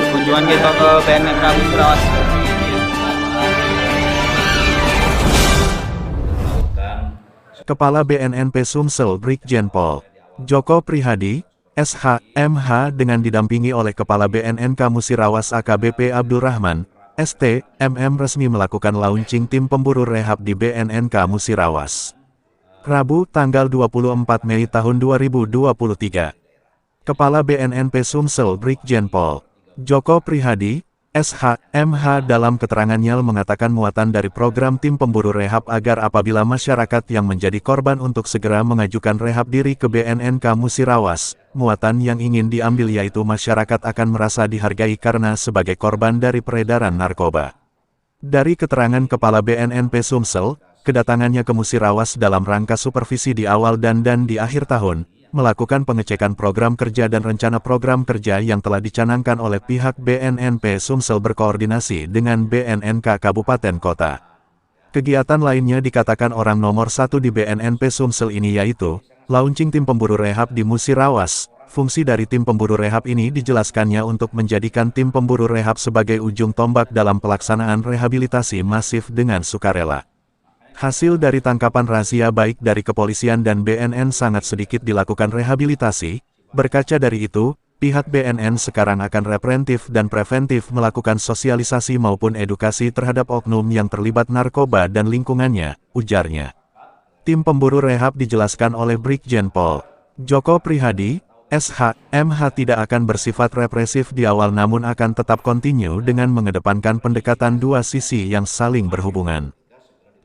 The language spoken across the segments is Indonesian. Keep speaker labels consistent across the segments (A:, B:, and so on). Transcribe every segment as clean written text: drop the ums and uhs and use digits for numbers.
A: Kunjungan kita ke BNN kami Surawas.
B: Kepala BNNP Sumsel Brigjen Pol Joko Prihadi, SH, MH dengan didampingi oleh Kepala BNNK Musirawas AKBP Abdul Rahman, ST, MM resmi melakukan launching tim pemburu rehab di BNNK Musirawas. Rabu, tanggal 24 Mei tahun 2023. Kepala BNNP Sumsel Brigjen Pol Joko Prihadi, SH, MH dalam keterangannya mengatakan muatan dari program tim pemburu rehab agar apabila masyarakat yang menjadi korban untuk segera mengajukan rehab diri ke BNNK Musirawas, muatan yang ingin diambil yaitu masyarakat akan merasa dihargai karena sebagai korban dari peredaran narkoba. Dari keterangan Kepala BNNP Sumsel, kedatangannya ke Musirawas dalam rangka supervisi di awal dan di akhir tahun, melakukan pengecekan program kerja dan rencana program kerja yang telah dicanangkan oleh pihak BNNP Sumsel berkoordinasi dengan BNNK Kabupaten Kota. Kegiatan lainnya dikatakan orang nomor satu di BNNP Sumsel ini yaitu, launching tim pemburu rehab di Musirawas. Fungsi dari tim pemburu rehab ini dijelaskannya untuk menjadikan tim pemburu rehab sebagai ujung tombak dalam pelaksanaan rehabilitasi masif dengan sukarela. Hasil dari tangkapan razia baik dari kepolisian dan BNN sangat sedikit dilakukan rehabilitasi. Berkaca dari itu, pihak BNN sekarang akan repreventif dan preventif melakukan sosialisasi maupun edukasi terhadap oknum yang terlibat narkoba dan lingkungannya, ujarnya. Tim pemburu rehab dijelaskan oleh Brigjen Pol Joko Prihadi, SH, MH tidak akan bersifat represif di awal namun akan tetap kontinu dengan mengedepankan pendekatan dua sisi yang saling berhubungan.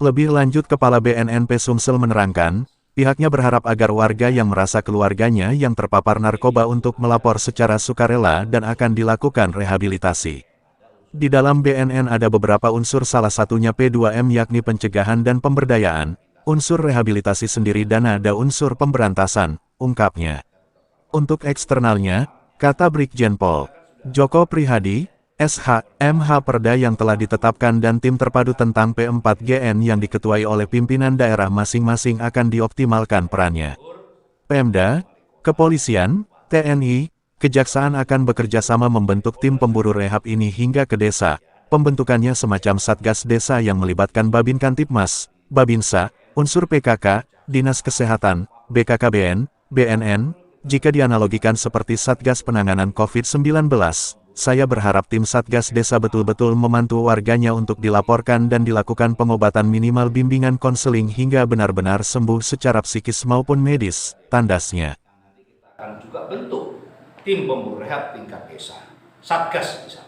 B: Lebih lanjut Kepala BNNP Sumsel menerangkan, pihaknya berharap agar warga yang merasa keluarganya yang terpapar narkoba untuk melapor secara sukarela dan akan dilakukan rehabilitasi. Di dalam BNN ada beberapa unsur salah satunya P2M yakni pencegahan dan pemberdayaan, unsur rehabilitasi sendiri dan ada unsur pemberantasan, ungkapnya. Untuk eksternalnya, kata Brigjen Pol Joko Prihadi, SH, MH Perda yang telah ditetapkan dan tim terpadu tentang P4GN yang diketuai oleh pimpinan daerah masing-masing akan dioptimalkan perannya. Pemda, Kepolisian, TNI, Kejaksaan akan bekerja sama membentuk tim pemburu rehab ini hingga ke desa. Pembentukannya semacam Satgas Desa yang melibatkan Babin Kantipmas, Babinsa, unsur PKK, Dinas Kesehatan, BKKBN, BNN, jika dianalogikan seperti Satgas Penanganan COVID-19. Saya berharap tim Satgas Desa betul-betul membantu warganya untuk dilaporkan dan dilakukan pengobatan minimal bimbingan konseling hingga benar-benar sembuh secara psikis maupun medis, tandasnya.
C: Akan juga bentuk tim pemburu rehab tingkat desa, Satgas Desa.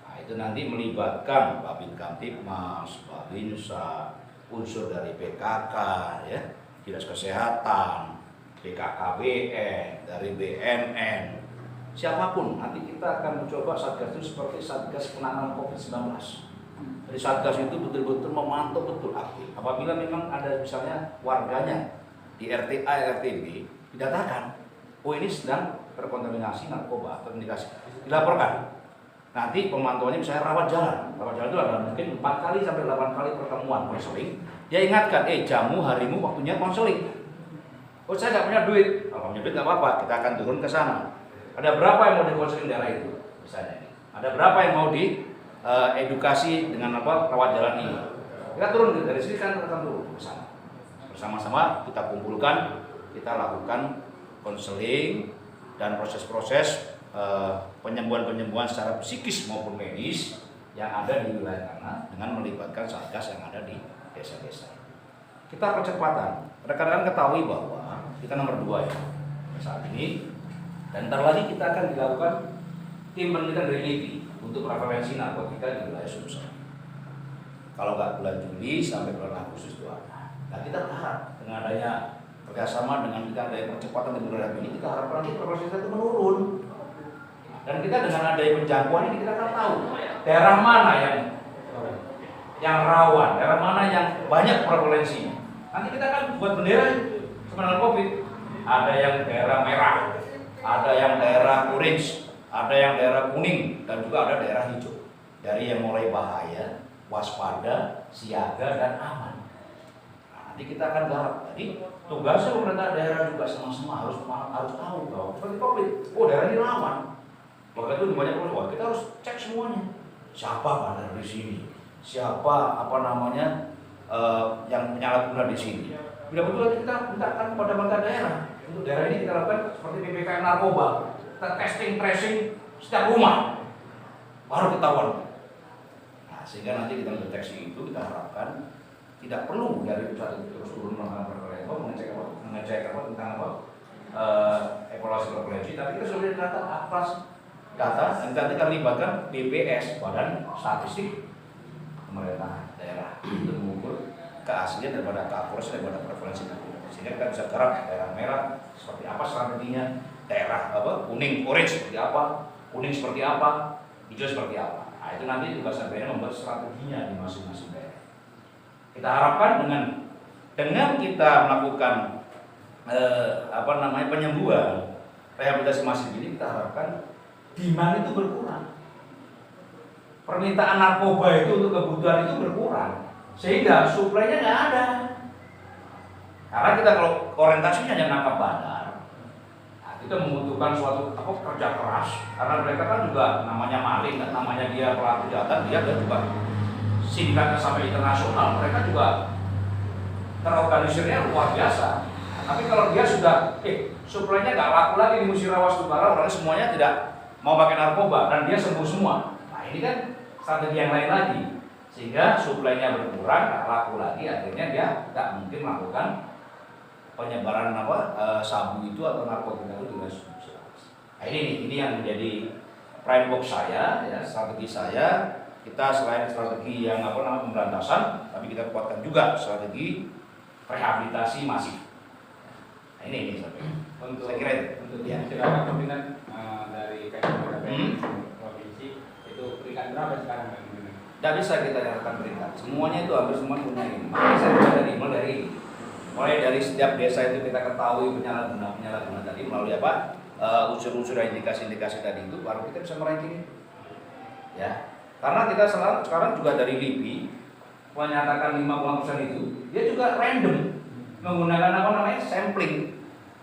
C: Nah, itu nanti melibatkan Babin Kamtipmas, Babinsa, unsur dari PKK, ya, Dinas Kesehatan, BKKBN, dari BNN. Siapapun, nanti kita akan mencoba Satgas itu seperti Satgas Penanganan COVID-19. Jadi Satgas itu betul-betul memantau betul aktif. Apabila memang ada misalnya warganya di RTA, RTB, didatakan, oh ini sedang terkontaminasi narkoba, terindikasi, dilaporkan. Nanti pemantauannya misalnya rawat jalan. Rawat jalan itu ada mungkin 4 kali sampai 8 kali pertemuan konseling. Dia ingatkan, jamu, harimu, waktunya konseling. Oh saya nggak punya duit, kalau punya duit nggak apa-apa, kita akan turun ke sana. Ada berapa yang mau dikonseling daerah itu, misalnya ini. Ada berapa yang mau di edukasi dengan rawat jalan ini. Kita turun dari sini kan akan turun ke sana. Bersama-sama kita kumpulkan, kita lakukan konseling dan proses-proses penyembuhan-penyembuhan secara psikis maupun medis yang ada di wilayah sana dengan melibatkan satgas yang ada di desa-desa. Kita percepatan. Rekan-rekan ketahui bahwa kita nomor 2 ya saat ini. Dan ntar lagi kita akan dilakukan tim penelitian dari LIPI untuk prevalensi narkotika di wilayah Sumsel. Kalau nggak bulan Juli sampai bulan Agustus itu ada. Nah kita berharap dengan adanya kerjasama dengan kita adanya percepatan di wilayah ini, kita harapkan nanti prevalensi itu menurun. Dan kita dengan adanya penjangkauan ini kita akan tahu daerah mana yang rawan, daerah mana yang banyak prevalensinya. Nanti kita akan buat bendera penanganan COVID. Ada yang daerah merah, ada yang daerah orange, ada yang daerah kuning, dan juga ada daerah hijau. Dari yang mulai bahaya, waspada, siaga, dan aman. Nah, nanti kita akan garap. Jadi tugasnya pemerintah daerah juga sama-sama harus tahu bahwa seperti COVID. Oh daerah ini rawan. Maka itu banyak keluar. Kita harus cek semuanya. Siapa bandar di sini? Siapa yang penyalahguna di sini? Bila betul kita mintakan kepada pemerintah daerah. Untuk daerah ini kita lakukan seperti PPKM narkoba. Kita testing, tracing setiap rumah. Baru ketahuan. Nah, sehingga nanti kita mendeteksi itu, kita harapkan tidak perlu dari pusat itu terus turun melakukan mengecek tentang evaluasi prevalensi, tapi kita sudah data atas data dan nanti kita libatkan BPS, Badan Statistik Pemerintah Daerah, untuk mengukur keaslian daripada keakurasian daripada prevalensi itu, sehingga kita bisa garap daerah merah seperti apa strateginya, daerah kuning, orange seperti apa, kuning seperti apa, hijau seperti apa. Nah, itu nanti tugas BNN membuat strateginya di masing-masing daerah. Kita harapkan dengan kita melakukan penyembuhan rehabilitasi masif ini, kita harapkan demand itu berkurang, permintaan narkoba itu untuk kebutuhan itu berkurang, sehingga suplainya nggak ada. Karena kita kalau orientasinya hanya nangkap bandar, nah, kita membutuhkan suatu kerja keras, karena mereka kan juga namanya maling, kan namanya dia pelaku kejahatan, dia juga sindikatnya sampai internasional, mereka juga terorganisirnya luar biasa. Tapi kalau dia sudah, suplainya nggak laku lagi di Musirawas Utara, orangnya semuanya tidak mau pakai narkoba dan dia sembuh semua. Nah ini kan strategi yang lain lagi, sehingga suplainya berkurang, nggak laku lagi, akhirnya dia nggak mungkin melakukan penyebaran sabu itu atau narkotika itu di Musirawas. Nah ini yang menjadi prime box saya, ya, strategi saya. Kita selain strategi yang pemberantasan, tapi kita kuatkan juga strategi rehabilitasi masif. Nah, ini
D: untuk
C: saya kira
D: untuk
C: ya.
D: silakan pimpinan dari KPU provinsi itu peringkat berapa sekarang?
C: Tidak bisa kita nyatakan peringkat. Semuanya itu hampir semua punya ini. Makanya saya mulai dari setiap desa itu kita ketahui penyalahguna tadi melalui unsur-unsur indikasi-indikasi tadi itu, baru kita bisa meranking. Ya. Karena kita sekarang juga dari LIPI menyatakan 50% itu, dia juga random menggunakan sampling.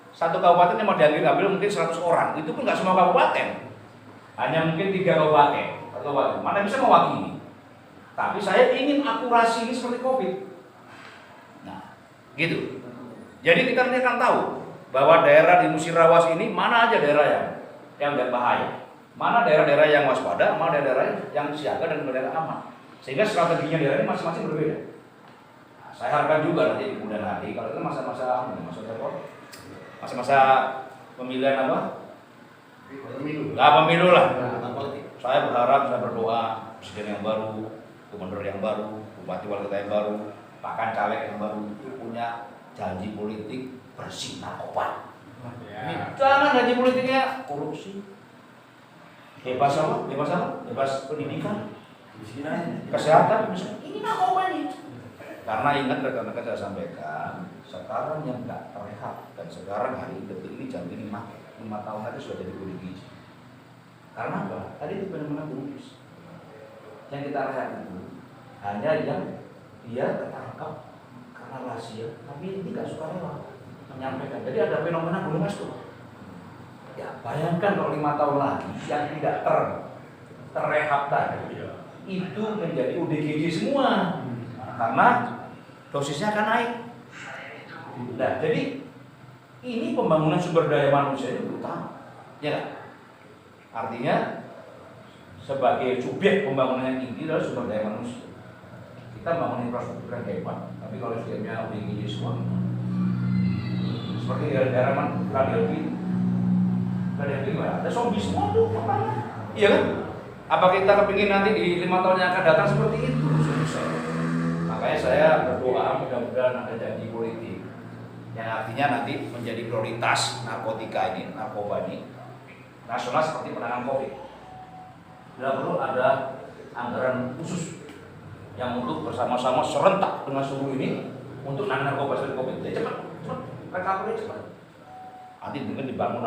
C: Satu kabupaten yang mau diambil mungkin 100 orang, itu pun nggak semua kabupaten, hanya mungkin 3 kabupaten. Mana bisa mewakili? Tapi saya ingin akurasi ini seperti COVID. Nah, gitu. Jadi kita nanti akan tahu bahwa daerah di Musirawas ini mana aja daerah yang berbahaya. Mana daerah-daerah yang waspada, mana daerah yang siaga dan daerah aman. Sehingga strateginya daerah ini masing-masing berbeda. Nah, saya harapkan juga nanti di kemudian hari, kalau itu masa-masa pemilihan pemilu lah. Saya berharap, saya berdoa presiden yang baru, gubernur yang baru, bupati wali kota yang baru, bahkan caleg yang baru itu punya janji politik bersih narkoba. Jangan janji politiknya korupsi. Bebas pendidikan, kesehatan, ini narkoba nih. Karena ingat rekan-rekan saya sampaikan, sekarang yang nggak terlihat dan sekarang hari detik ini jam ini 5 tahun lagi sudah jadi kulit gizi. Karena apa? Tadi itu benar-benar bonus. Yang kita lihat itu hanya yang dia tertangkap karena rahasia, tapi ini tidak sukarela menyampaikan. Jadi ada fenomena gunung es tuh. Ya, bayangkan kalau 5 tahun lagi yang tidak terrehab tadi itu menjadi ODGJ semua, karena dosisnya akan naik. Nah, jadi ini pembangunan sumber daya manusia itu utama, ya. Artinya sebagai subjek pembangunan yang tinggi adalah sumber daya manusia. Kita bangun infrastruktur yang hebat, tapi kalau setiapnya ODGJ semua, seperti daerah Kadelpi. Ada zombie semua tuh, iya kan? Apa kita kepingin nanti di 5 tahun yang akan datang seperti itu? Makanya saya berdoa mudah-mudahan ada janji politik yang artinya nanti menjadi prioritas narkoba ini nasional seperti penanganan COVID. Bila perlu ada anggaran khusus yang untuk bersama-sama serentak dengan seluruh ini untuk narkoba seperti COVID. Jadi cepat, recovery cepat. Nanti mungkin dibangun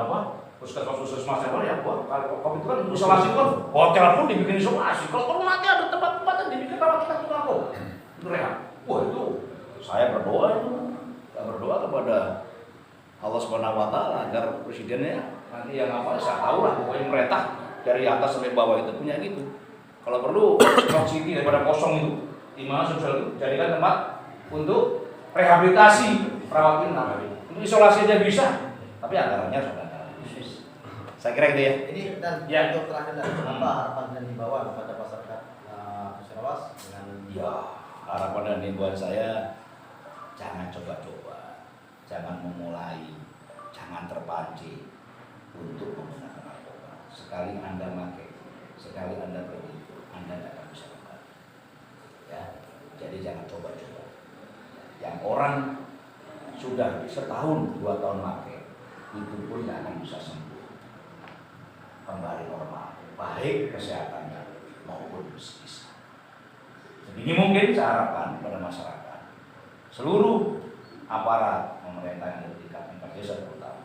C: puskesmas ya, kalau COVID itu kan isolasi kan, hotel pun dibikin isolasi. Kalau perlu nanti ada tempat-tempat yang dibikin rawat kita untuk narkoba, itu rehat. Wah itu, saya berdoa kepada Allah Subhanahu wa taala agar presidennya nanti yang apa saya tahu lah, pokoknya merintah dari atas sampai bawah itu punya gitu. Kalau perlu strong city daripada kosong itu di mana sosial itu jadikan tempat untuk rehabilitasi perawat inap. Untuk isolasi aja bisa, tapi anggarannya sudah ada. Saya kira gitu ya.
E: Ini dan
C: Ya.
E: untuk terakhir, dan apa harapan dan himbauan kepada masyarakat Musirawas dengan
C: Ya, harapan dan himbauan saya jangan coba-coba, jangan memulai, jangan terpancing untuk menggunakan narkoba. Sekali Anda pakai, sekali Anda pergi, Anda tidak akan bisa kembali. Ya, jadi jangan coba-coba. Yang orang sudah setahun, 2 tahun pakai, itu pun tidak akan bisa sembuh, kembali normal, baik kesehatannya maupun psikis. Sedini mungkin saya harapkan pada masyarakat, seluruh aparat pemerintah yang ada di tingkat desa terutama,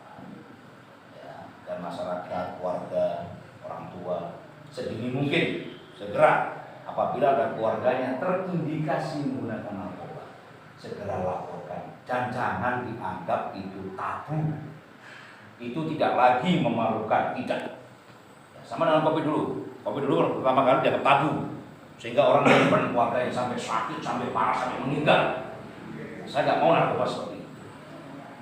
C: ya, dan masyarakat, keluarga, orang tua, sedini mungkin segera apabila ada keluarganya terindikasi menggunakan narkoba, segera laporkan dan jangan dianggap itu tabu. Itu tidak lagi memalukan, tidak. Ya, sama dengan kopi dulu pertama kali dianggap tabu, sehingga orang menyimpan keluarganya sampai sakit, sampai parah, sampai meninggal. Saya nggak mau narkoba seperti itu.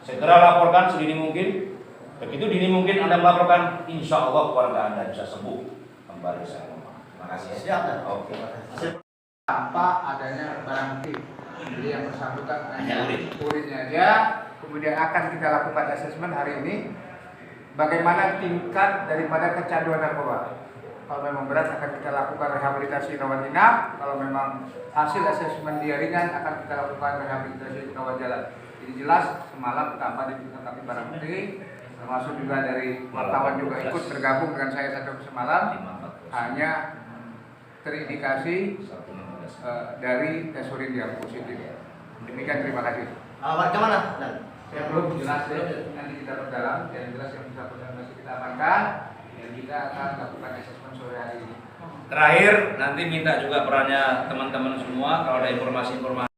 C: Segera laporkan sedini mungkin. Begitu dini mungkin Anda melaporkan, insya Allah keluarga Anda bisa sembuh kembali saya normal. Terima kasih.
E: siap dan
C: Oke.
F: tanpa adanya barang bukti. Jadi yang bersangkutan
C: Hanya
F: urinnya aja, kemudian akan kita lakukan asesmen hari ini. Bagaimana tingkat daripada kecanduan narkoba? Kalau memang berat akan kita lakukan rehabilitasi rawat inap. Kalau memang hasil asesmen dia ringan akan kita lakukan rehabilitasi rawat jalan. Jadi jelas semalam tanpa dilengkapi barang bukti, termasuk juga dari wartawan juga ikut bergabung dengan saya satu semalam, hanya terindikasi dari tes urin yang positif. Demikian, terima kasih.
E: warga mana? Dan
F: Saya belum jelas deh, nanti kita perdalam. Yang jelas yang bersangkutan masih kita amankan dan kita akan lakukan asesmen sore hari ini.
C: Terakhir nanti minta juga perannya teman-teman semua kalau ada informasi-informasi